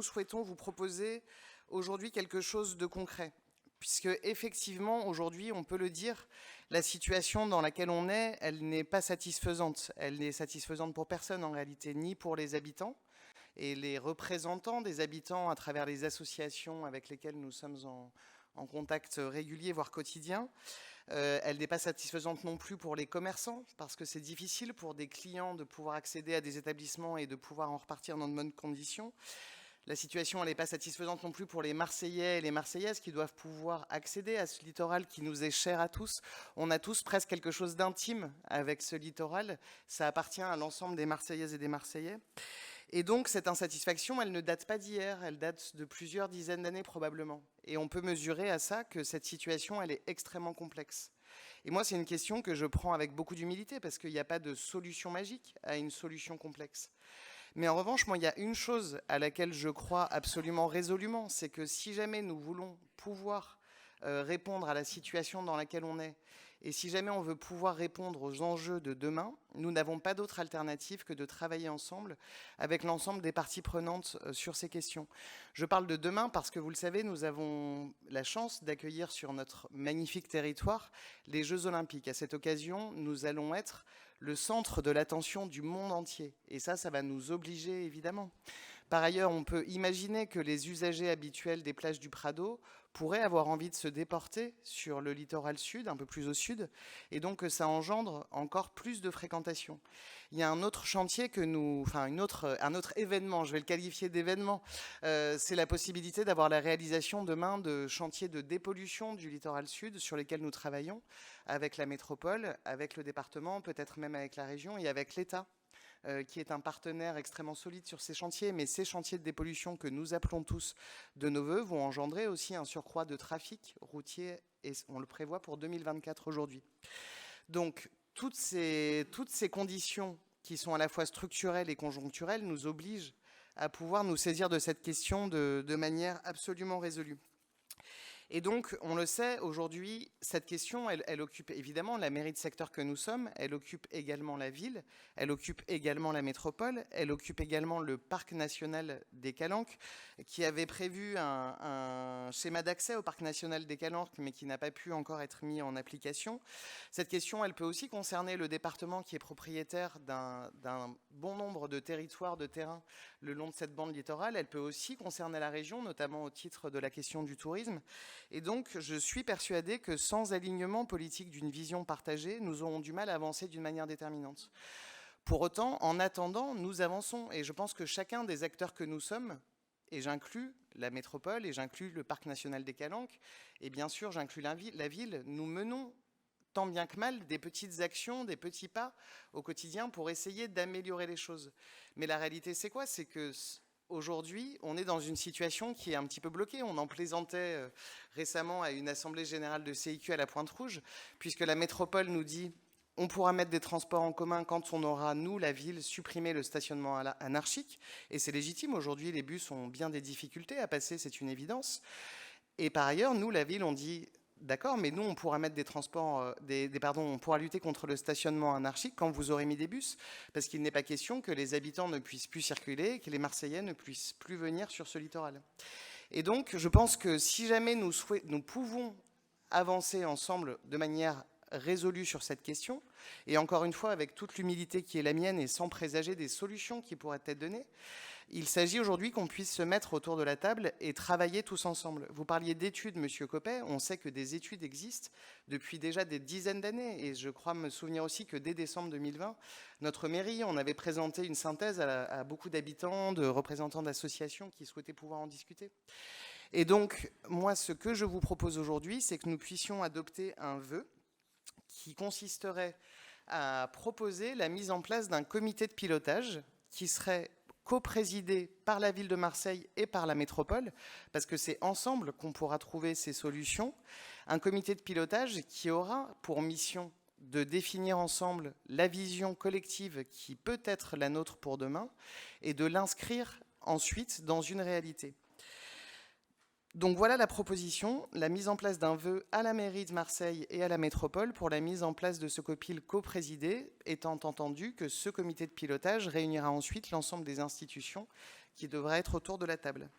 nous souhaitons vous proposer aujourd'hui quelque chose de concret. Puisque effectivement, aujourd'hui, on peut le dire, la situation dans laquelle on est, elle n'est pas satisfaisante. Elle n'est satisfaisante pour personne en réalité, ni pour les habitants et les représentants des habitants à travers les associations avec lesquelles nous sommes en contact régulier, voire quotidien. Elle n'est pas satisfaisante non plus pour les commerçants, parce que c'est difficile pour des clients de pouvoir accéder à des établissements et de pouvoir en repartir dans de bonnes conditions. La situation, elle n'est pas satisfaisante non plus pour les Marseillais et les Marseillaises qui doivent pouvoir accéder à ce littoral qui nous est cher à tous. On a tous presque quelque chose d'intime avec ce littoral. Ça appartient à l'ensemble des Marseillaises et des Marseillais. Et donc, cette insatisfaction, elle ne date pas d'hier, elle date de plusieurs dizaines d'années probablement. Et on peut mesurer à ça que cette situation, elle est extrêmement complexe. Et moi, c'est une question que je prends avec beaucoup d'humilité, parce qu'il n'y a pas de solution magique à une solution complexe. Mais en revanche, moi, il y a une chose à laquelle je crois absolument résolument, c'est que si jamais nous voulons pouvoir répondre à la situation dans laquelle on est, et si jamais on veut pouvoir répondre aux enjeux de demain, nous n'avons pas d'autre alternative que de travailler ensemble avec l'ensemble des parties prenantes sur ces questions. Je parle de demain parce que, vous le savez, nous avons la chance d'accueillir sur notre magnifique territoire les Jeux Olympiques. À cette occasion, nous allons être le centre de l'attention du monde entier. Et ça va nous obliger, évidemment. Par ailleurs, on peut imaginer que les usagers habituels des plages du Prado pourraient avoir envie de se déporter sur le littoral sud, un peu plus au sud, et donc que ça engendre encore plus de fréquentation. Il y a un autre chantier que nous, enfin un autre événement, je vais le qualifier d'événement, c'est la possibilité d'avoir la réalisation demain de chantiers de dépollution du littoral sud sur lesquels nous travaillons avec la métropole, avec le département, peut-être même avec la région et avec l'État, qui est un partenaire extrêmement solide sur ces chantiers, mais ces chantiers de dépollution que nous appelons tous de nos voeux vont engendrer aussi un surcroît de trafic routier, et on le prévoit pour 2024 aujourd'hui. Donc, toutes ces conditions qui sont à la fois structurelles et conjoncturelles nous obligent à pouvoir nous saisir de cette question de manière absolument résolue. Et donc, on le sait, aujourd'hui, cette question, elle occupe évidemment la mairie de secteur que nous sommes, elle occupe également la ville, elle occupe également la métropole, elle occupe également le parc national des Calanques, qui avait prévu un schéma d'accès au parc national des Calanques, mais qui n'a pas pu encore être mis en application. Cette question, elle peut aussi concerner le département qui est propriétaire d'un bon nombre de territoires de terrain le long de cette bande littorale. Elle peut aussi concerner la région, notamment au titre de la question du tourisme. Et donc, je suis persuadé que sans alignement politique d'une vision partagée, nous aurons du mal à avancer d'une manière déterminante. Pour autant, en attendant, nous avançons. Et je pense que chacun des acteurs que nous sommes, et j'inclus la métropole, et j'inclus le parc national des Calanques, et bien sûr, j'inclus la ville, nous menons tant bien que mal des petites actions, des petits pas au quotidien pour essayer d'améliorer les choses. Mais la réalité, c'est quoi? C'est que aujourd'hui, on est dans une situation qui est un petit peu bloquée. On en plaisantait récemment à une assemblée générale de CIQ à la Pointe-Rouge, puisque la métropole nous dit on pourra mettre des transports en commun quand on aura, nous, la ville, supprimé le stationnement anarchique. Et c'est légitime. Aujourd'hui, les bus ont bien des difficultés à passer, c'est une évidence. Et par ailleurs, nous, la ville, on dit d'accord, mais nous, on pourra mettre des transports, on pourra lutter contre le stationnement anarchique quand vous aurez mis des bus, parce qu'il n'est pas question que les habitants ne puissent plus circuler, que les Marseillais ne puissent plus venir sur ce littoral. Et donc, je pense que si jamais nous pouvons avancer ensemble de manière résolue sur cette question, et encore une fois, avec toute l'humilité qui est la mienne et sans présager des solutions qui pourraient être données, il s'agit aujourd'hui qu'on puisse se mettre autour de la table et travailler tous ensemble. Vous parliez d'études, Monsieur Coppet. On sait que des études existent depuis déjà des dizaines d'années. Et je crois me souvenir aussi que dès décembre 2020, notre mairie, on avait présenté une synthèse à beaucoup d'habitants, de représentants d'associations qui souhaitaient pouvoir en discuter. Et donc, moi, ce que je vous propose aujourd'hui, c'est que nous puissions adopter un vœu qui consisterait à proposer la mise en place d'un comité de pilotage qui serait coprésidé par la ville de Marseille et par la métropole, parce que c'est ensemble qu'on pourra trouver ces solutions. Un comité de pilotage qui aura pour mission de définir ensemble la vision collective qui peut être la nôtre pour demain et de l'inscrire ensuite dans une réalité. Donc voilà la proposition, la mise en place d'un vœu à la mairie de Marseille et à la métropole pour la mise en place de ce COPIL coprésidé, étant entendu que ce comité de pilotage réunira ensuite l'ensemble des institutions qui devraient être autour de la table.